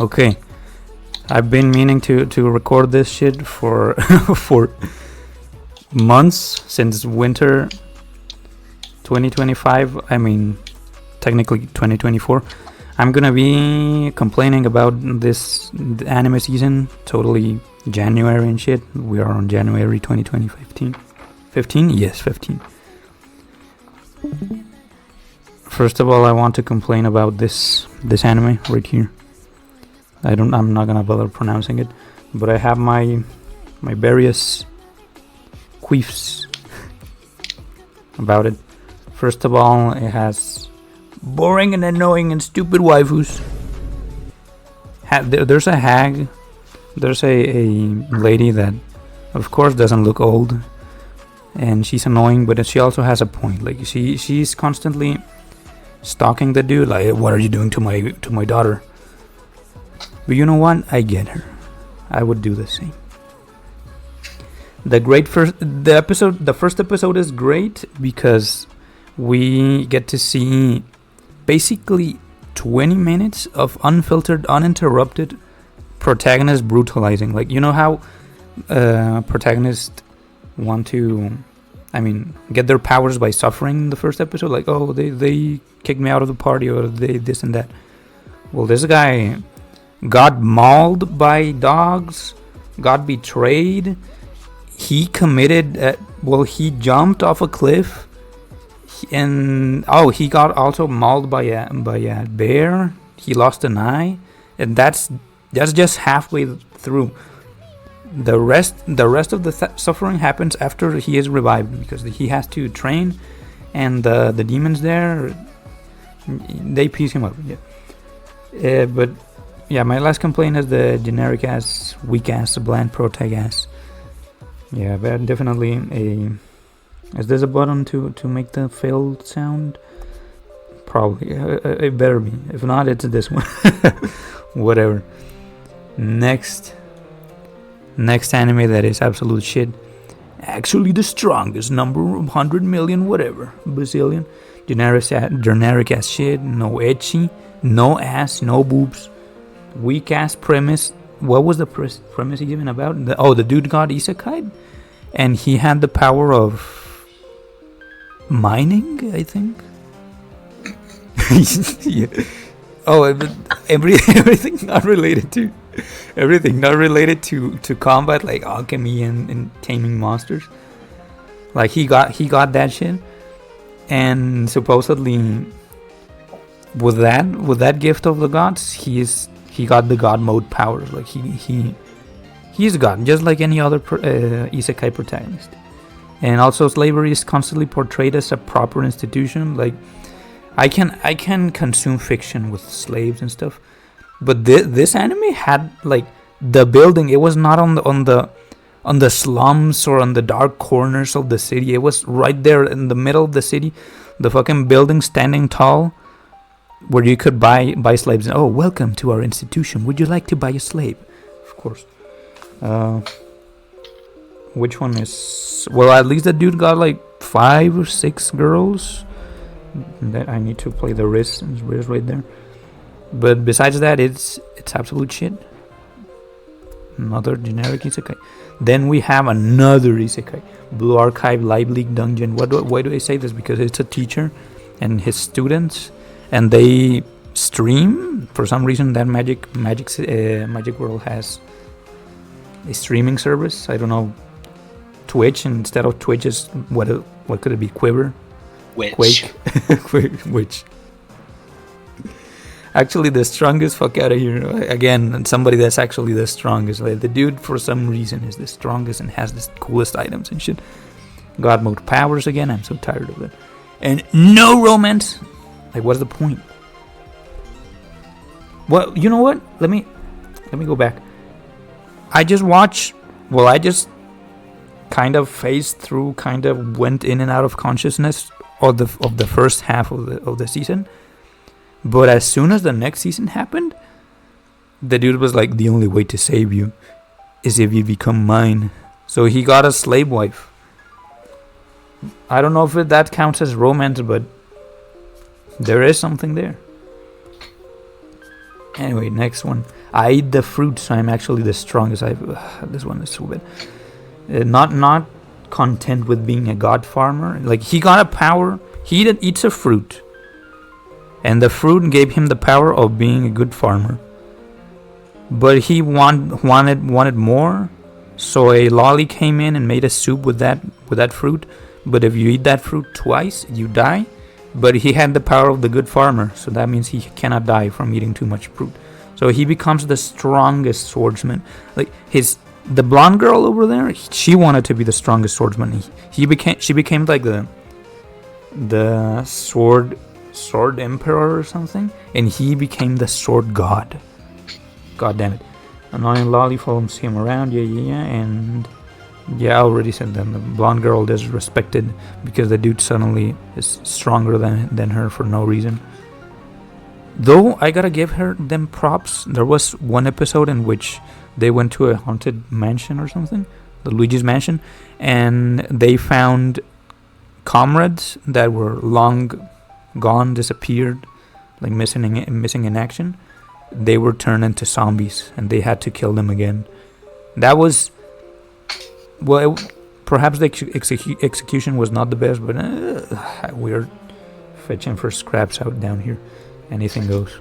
Okay, I've been meaning to record this shit for for months, since winter 2025. I mean, technically 2024. I'm gonna be complaining about this anime season. Totally January and shit. We are on January 2020. 15? Yes, 15. First of all, I want to complain about this anime right here. I'm not gonna bother pronouncing it, but I have my various queefs about it. First of all, it has boring and annoying and stupid waifus. There's a hag. There's a lady that, of course, doesn't look old, and she's annoying, but she also has a point. Like she's constantly stalking the dude. Like, what are you doing to my daughter? But you know what? I get her. I would do the same. The first episode is great because we get to see basically 20 minutes of unfiltered, uninterrupted protagonist brutalizing. Like, you know how protagonists want to, get their powers by suffering in the first episode? Like, oh, they kicked me out of the party, or they this and that. Well, this guy got mauled by dogs, got betrayed. He committed, he jumped off a cliff, and he got also mauled by a bear. He lost an eye, and that's just halfway through. The rest of the suffering happens after he is revived, because he has to train, and the demons there, they piece him up. Yeah, but yeah, my last complaint is the generic ass, weak ass, bland protag ass. Yeah, but definitely Is this a button to make the failed sound? Probably. It better be. If not, it's this one. Whatever. Next anime that is absolute shit. Actually the strongest, number 100 million whatever. Brazilian. Generic ass shit. No ecchi. No ass. No boobs. Weak ass premise. What was the premise even about? The dude got isekai, and he had the power of mining, I think. Yeah. Oh, everything not related to combat, like alchemy and taming monsters. Like he got that shit, and supposedly with that gift of the gods, he got the god mode powers. Like he's god, just like any other isekai protagonist. And also, slavery is constantly portrayed as a proper institution. Like, I can consume fiction with slaves and stuff, but this anime had, like, the building. It was not on the slums or on the dark corners of the city. It was right there in the middle of the city, the fucking building standing tall, where you could buy slaves. Oh, welcome to our institution. Would you like to buy a slave? Of course. Which one is... Well, at least the dude got like 5 or 6 girls. That I need to play the wrist right there. But besides that, it's absolute shit. Another generic isekai. Then we have another isekai, Blue Archive Live League Dungeon. Why do I say this? Because it's a teacher and his students, and they stream. For some reason, that Magic World has a streaming service. I don't know. Twitch, instead of Twitch is what could it be? Quiver? Quake. Which actually the strongest, fuck out of here. Again, somebody that's actually the strongest. Like, the dude for some reason is the strongest and has the coolest items and shit. God mode powers again. I'm so tired of it. And no romance. Like, what's the point? Well, you know what? Let me go back. I just kind of phased through, kind of went in and out of consciousness of the first half of the season. But as soon as the next season happened, the dude was like, the only way to save you is if you become mine. So he got a slave wife. I don't know if that counts as romance, but there is something there. Anyway, next one. I eat the fruit, so I'm actually the strongest. This one is so bad. Not content with being a god farmer. Like, he got a power. He eats a fruit, and the fruit gave him the power of being a good farmer. But he wanted more, so a lolly came in and made a soup with that fruit. But if you eat that fruit twice, you die. But he had the power of the good farmer, so that means he cannot die from eating too much fruit. So he becomes the strongest swordsman. Like, the blonde girl over there, she wanted to be the strongest swordsman. She became like the sword emperor or something, and he became the sword god. God damn it. Annoying lolly follows him around, and I already said that the blonde girl is respected because the dude suddenly is stronger than her for no reason. Though I gotta give them props. There was one episode in which they went to a haunted mansion or something, the Luigi's mansion, and they found comrades that were long gone, disappeared, like missing in action. They were turned into zombies, and they had to kill them again. That was, well, perhaps the execution was not the best, but we're fetching for scraps out down here. Anything goes.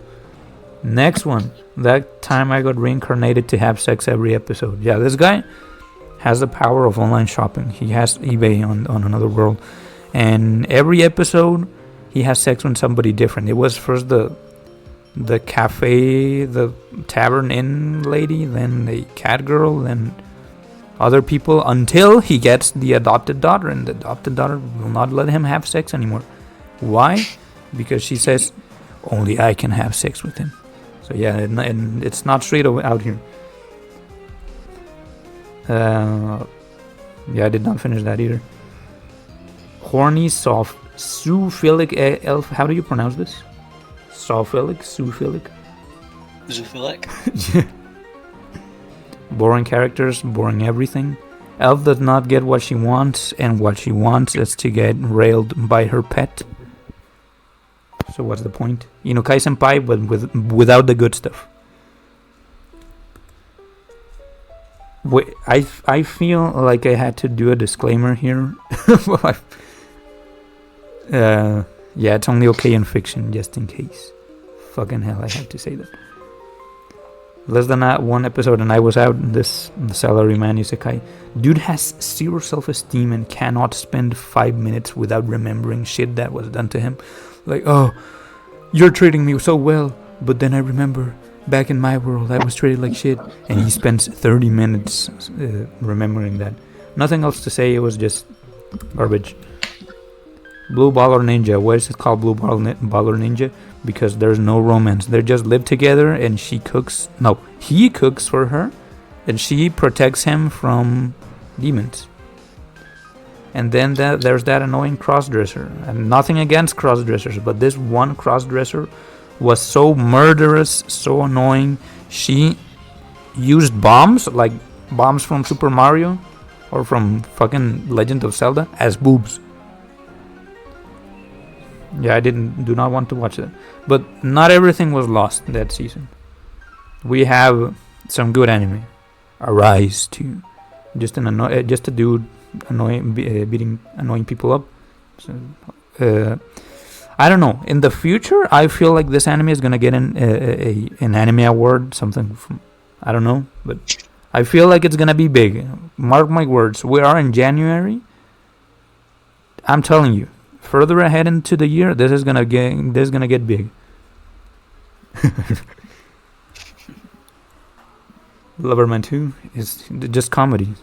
Next one. That time I got reincarnated to have sex every episode. Yeah, this guy has the power of online shopping. He has eBay on another world. And every episode, he has sex with somebody different. It was first the cafe, the tavern inn lady, then the cat girl, then other people, until he gets the adopted daughter. And the adopted daughter will not let him have sex anymore. Why? Because she says, only I can have sex with him. So yeah, and it's not straight out here. I did not finish that either. Horny, soft, zoophilic elf. How do you pronounce this? Zoophilic? Yeah. Boring characters, boring everything. Elf does not get what she wants, and what she wants is to get railed by her pet. So what's the point? Kai Senpai, but without the good stuff. I feel like I had to do a disclaimer here. It's only okay in fiction, just in case. Fucking hell, I had to say that. Less than one episode and I was out. The salaryman isekai. Dude has zero self-esteem and cannot spend 5 minutes without remembering shit that was done to him. Like, oh, you're treating me so well, but then I remember back in my world I was treated like shit. And he spends 30 minutes remembering that. Nothing else to say, it was just garbage. Blue Baller Ninja. Why is it called Blue Baller Ninja? Because there's no romance. They just live together and he cooks for her and she protects him from demons. And then there's that annoying crossdresser. And nothing against crossdressers, but this one crossdresser was so murderous, so annoying. She used bombs, like bombs from Super Mario or from fucking Legend of Zelda, as boobs. Yeah, I do not want to watch that. But not everything was lost that season. We have some good anime. Arise too. Just a dude beating annoying people up. So, I don't know. In the future, I feel like this anime is gonna get an anime award, something from, I don't know, but I feel like it's gonna be big. Mark my words. We are in January. I'm telling you. Further ahead into the year, this is gonna get big. Loverman 2 is just comedy,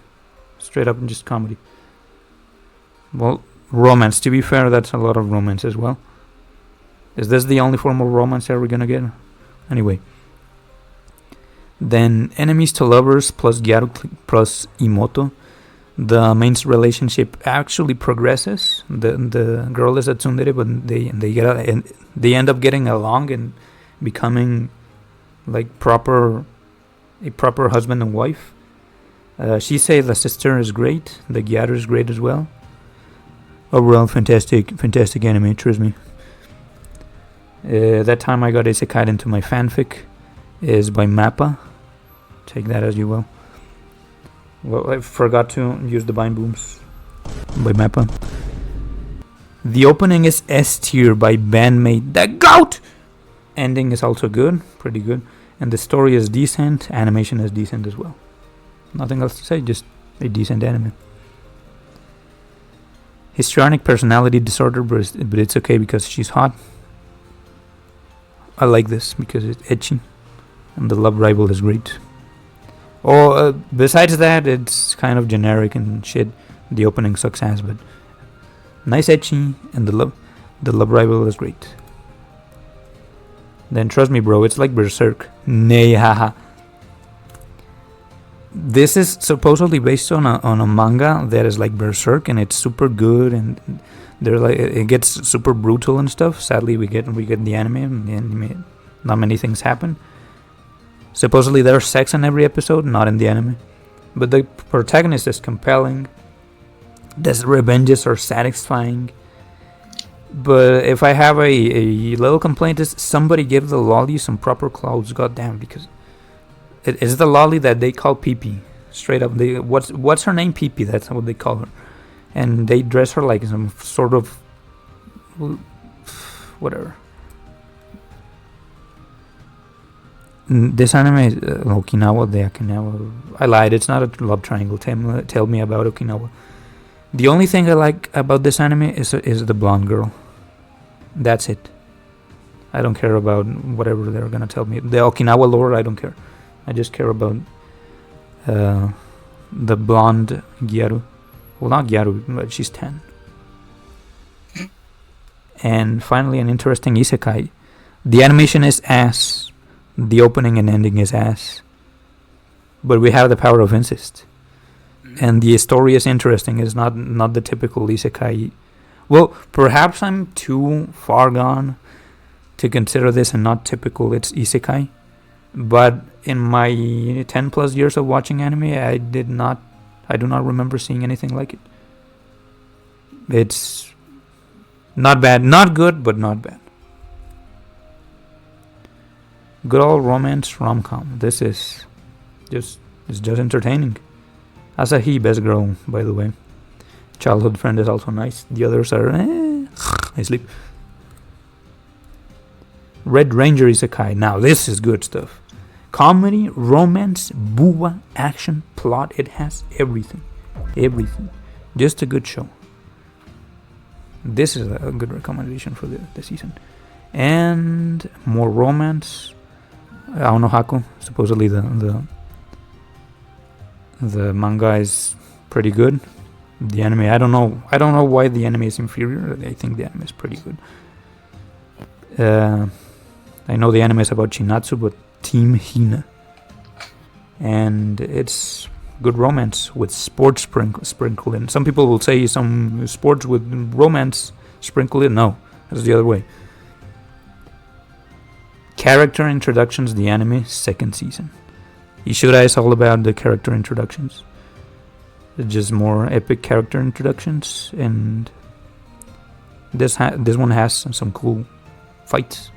straight up just comedy. Well, romance. To be fair, that's a lot of romance as well. Is this the only form of romance that we're gonna get? Anyway, then enemies to lovers plus Gyaru plus Imoto. The main relationship actually progresses. The girl is a tsundere, but they end up getting along and becoming like a proper husband and wife. She says the sister is great. The Gyaru is great as well. Overall, fantastic anime. Trust me. That time I got isekai into my fanfic. is by Mappa. Take that as you will. Well, I forgot to use the Vine Booms by Mappa. The opening is S tier by bandmate The Goat. Ending is also good, pretty good. And the story is decent. Animation is decent as well. Nothing else to say, just a decent anime. Histrionic personality disorder, but it's okay because she's hot. I like this because it's etchy. And the love rival is great. Besides that, it's kind of generic and shit. The opening sucks ass, but nice etchy, and the love rival is great. Then trust me, bro, it's like Berserk. Nay, haha. This is supposedly based on a manga that is like Berserk, and it's super good, and they're like it gets super brutal and stuff. Sadly, we get the anime, and the anime, not many things happen. Supposedly there's sex in every episode, not in the anime. But the protagonist is compelling. The revenges are satisfying. But if I have a little complaint, is somebody give the lolly some proper clothes, goddamn, because it is the lolly that they call Pee-Pee. Straight up, what's her name? Pee-Pee, that's what they call her. And they dress her like some sort of whatever. This anime is Okinawa, the Okinawa. I lied, it's not a love triangle. Tell me about Okinawa. The only thing I like about this anime is the blonde girl. That's it. I don't care about whatever they're gonna tell me. The Okinawa lore, I don't care. I just care about the blonde Gyaru. Well, not Gyaru, but she's 10. And finally, an interesting isekai. The animation is ass. The opening and ending is ass. But we have the power of incest. And the story is interesting. It's not the typical isekai. Well, perhaps I'm too far gone to consider this and not typical. It's isekai. But in my 10 plus years of watching anime, I do not remember seeing anything like it. It's not bad. Not good, but not bad. Good old romance rom-com. This is just entertaining. Asahi, best girl, by the way. Childhood friend is also nice. The others are I sleep. Red Ranger Isekai. Now this is good stuff. Comedy, romance, buwa, action, plot. It has everything. Everything. Just a good show. This is a good recommendation for the season. And more romance. Aono Haku. Supposedly the manga is pretty good. The anime, I don't know why the anime is inferior. I think the anime is pretty good. I know the anime is about Chinatsu, but Team Hina. And it's good romance with sports sprinkled in. Some people will say some sports with romance sprinkled in. No, that's the other way. Character introductions, the anime, second season. Ishura is all about the character introductions. It's just more epic character introductions, and this one has some cool fights.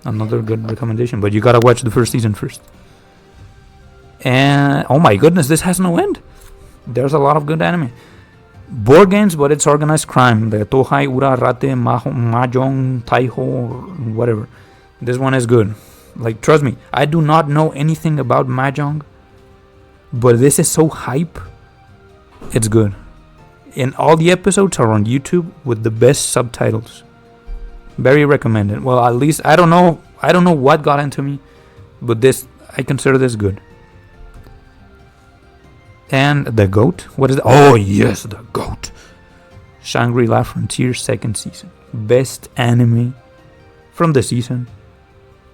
Another good recommendation, but you gotta watch the first season first. And oh my goodness, this has no end. There's a lot of good anime. Board games, but it's organized crime. The Tohai, Ura, Rate, Mahjong, Taiho, whatever. This one is good. Like, trust me, I do not know anything about Mahjong, but this is so hype. It's good. And all the episodes are on YouTube with the best subtitles. Very recommended. Well, at least I don't know what got into me, but I consider this good. And The Goat. What is it? Oh yes, The Goat. Shangri-La Frontier, second season. Best anime from the season,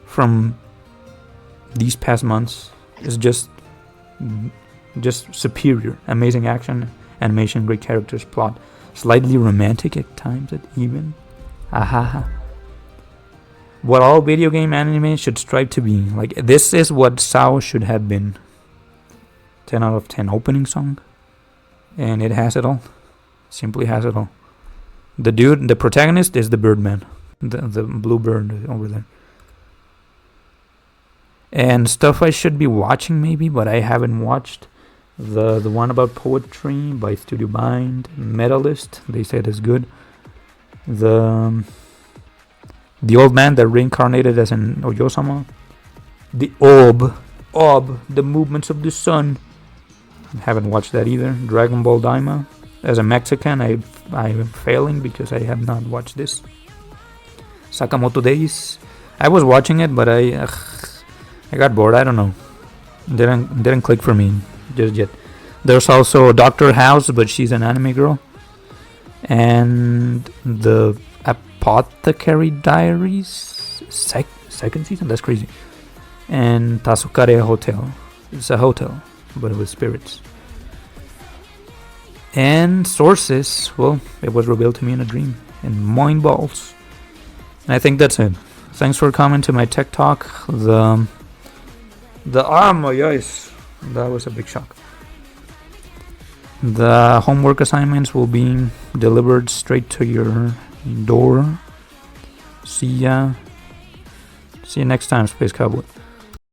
from these past months. Is just superior. Amazing action, animation, great characters, plot, slightly romantic at times, even. Ahaha. What all video game anime should strive to be. Like, this is what SAO should have been. 10 out of 10 opening song. And it has it all. Simply has it all. The protagonist is the Birdman. The blue bird over there. And stuff I should be watching maybe, but I haven't watched. The one about poetry by Studio Bind, Metalist, they said is good. The old man that reincarnated as an Oyosama. The Orb, the movements of the sun. Haven't watched that either. Dragon Ball Daima. As a Mexican, I am failing because I have not watched this. Sakamoto Days. I was watching it, but I got bored. I don't know. Didn't click for me just yet. There's also Doctor House, but she's an anime girl. And the Apothecary Diaries, second season. That's crazy. And Tasukare Hotel. It's a hotel, but with spirits. And sources. Well, it was revealed to me in a dream. And Moin Balls. And I think that's it. Thanks for coming to my tech talk. My eyes. That was a big shock. The homework assignments will be delivered straight to your door. See ya next time, Space Cowboy.